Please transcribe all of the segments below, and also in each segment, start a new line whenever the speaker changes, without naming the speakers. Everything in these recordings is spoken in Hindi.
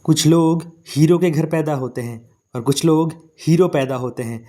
कुछ लोग हीरो के घर पैदा होते हैं और कुछ लोग हीरो पैदा होते हैं।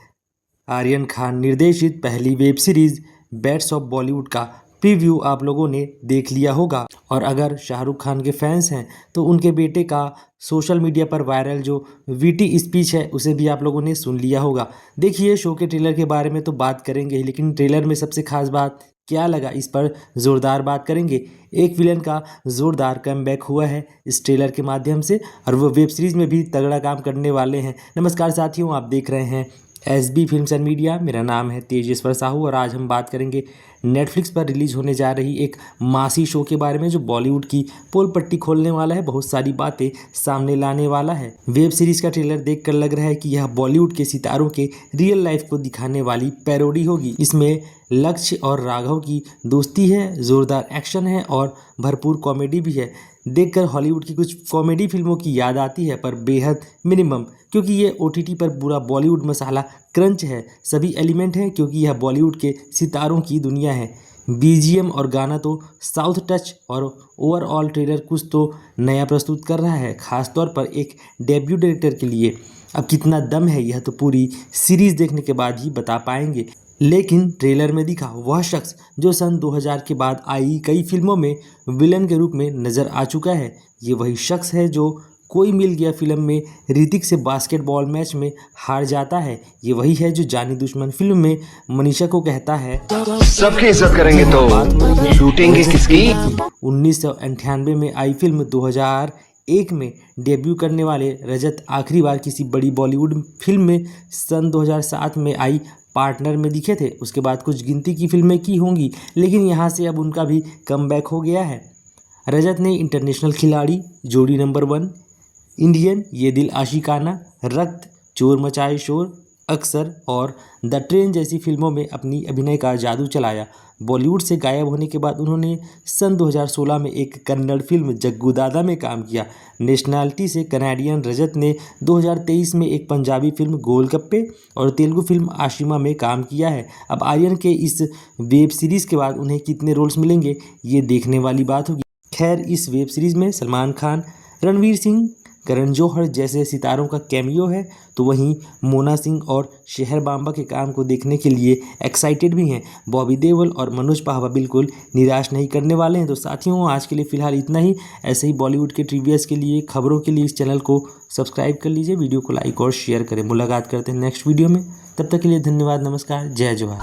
आर्यन खान निर्देशित पहली web series bats of Bollywood का प्रीव्यू आप लोगों ने देख लिया होगा और अगर शाहरुख खान के फैंस हैं तो उनके बेटे का सोशल मीडिया पर वायरल जो वीटी स्पीच है उसे भी आप लोगों ने सुन लिया होगा। देखिए, शो के ट्रेलर के बारे में तो बात करेंगे ही, लेकिन ट्रेलर में सबसे खास बात क्या लगा इस पर ज़ोरदार बात करेंगे। एक विलन का ज़ोरदार कमबैक हुआ है इस ट्रेलर के माध्यम से और वो वेब सीरीज़ में भी तगड़ा काम करने वाले हैं। नमस्कार साथियों, आप देख रहे हैं एसबी फिल्म्स एंड मीडिया। मेरा नाम है तेजेश्वर साहू और आज हम बात करेंगे नेटफ्लिक्स पर रिलीज होने जा रही एक मासी शो के बारे में जो बॉलीवुड की पोल पट्टी खोलने वाला है, बहुत सारी बातें सामने लाने वाला है। वेब सीरीज का ट्रेलर देखकर लग रहा है कि यह बॉलीवुड के सितारों के रियल लाइफ को दिखाने वाली पैरोडी होगी। इसमें लक्ष्य और राघव की दोस्ती है, जोरदार एक्शन है और भरपूर कॉमेडी भी है। देखकर हॉलीवुड की कुछ कॉमेडी फिल्मों की याद आती है, पर बेहद मिनिमम, क्योंकि ये ओटीटी पर पूरा बॉलीवुड मसाला क्रंच है। सभी एलिमेंट हैं क्योंकि यह बॉलीवुड के सितारों की दुनिया है। बीजीएम और गाना तो साउथ टच और ओवरऑल ट्रेलर कुछ तो नया प्रस्तुत कर रहा है, खासतौर पर एक डेब्यू डायरेक्टर के लिए। अब कितना दम है यह तो पूरी सीरीज देखने के बाद ही बता पाएंगे, लेकिन ट्रेलर में दिखा वह शख्स जो सन 2000 के बाद आई कई फिल्मों में विलन के रूप में नजर आ चुका है। ये वही शख्स है जो कोई मिल गया फिल्म में ऋतिक से बास्केटबॉल मैच में हार जाता है। ये वही है जो जानी दुश्मन फिल्म में मनीषा को कहता है
सबकी इज्जत करेंगे तो लूटेंगे किसकी।
1998 में आई फिल्म 2001 में डेब्यू करने वाले रजत आखिरी बार किसी बड़ी बॉलीवुड फिल्म में सन 2007 में आई पार्टनर में दिखे थे। उसके बाद कुछ गिनती की फिल्में की होंगी, लेकिन यहाँ से अब उनका भी कमबैक हो गया है। रजत ने इंटरनेशनल खिलाड़ी, जोड़ी नंबर 1, इंडियन, ये दिल आशिकाना, रक्त, चोर मचाए शोर, अक्सर और द ट्रेन जैसी फिल्मों में अपनी अभिनय का जादू चलाया। बॉलीवुड से गायब होने के बाद उन्होंने सन 2016 में एक कन्नड़ फिल्म जग्गू दादा में काम किया। नेशनैलिटी से कनाडियन रजत ने 2023 में एक पंजाबी फिल्म गोलगप्पे और तेलुगु फिल्म आशिमा में काम किया है। अब आर्यन के इस वेब सीरीज़ के बाद उन्हें कितने रोल्स मिलेंगे ये देखने वाली बात होगी। खैर, इस वेब सीरीज़ में सलमान खान, रणवीर सिंह, करण जौहर जैसे सितारों का कैमियो है, तो वहीं मोना सिंह और शेहर बांबा के काम को देखने के लिए एक्साइटेड भी हैं। बॉबी देओल और मनोज पाहवा बिल्कुल निराश नहीं करने वाले हैं। तो साथियों, आज के लिए फ़िलहाल इतना ही। ऐसे ही बॉलीवुड के ट्रिवियस के लिए, खबरों के लिए इस चैनल को सब्सक्राइब कर लीजिए, वीडियो को लाइक और शेयर करें। मुलाकात करते हैं नेक्स्ट वीडियो में, तब तक के लिए धन्यवाद, नमस्कार, जय जवाहर।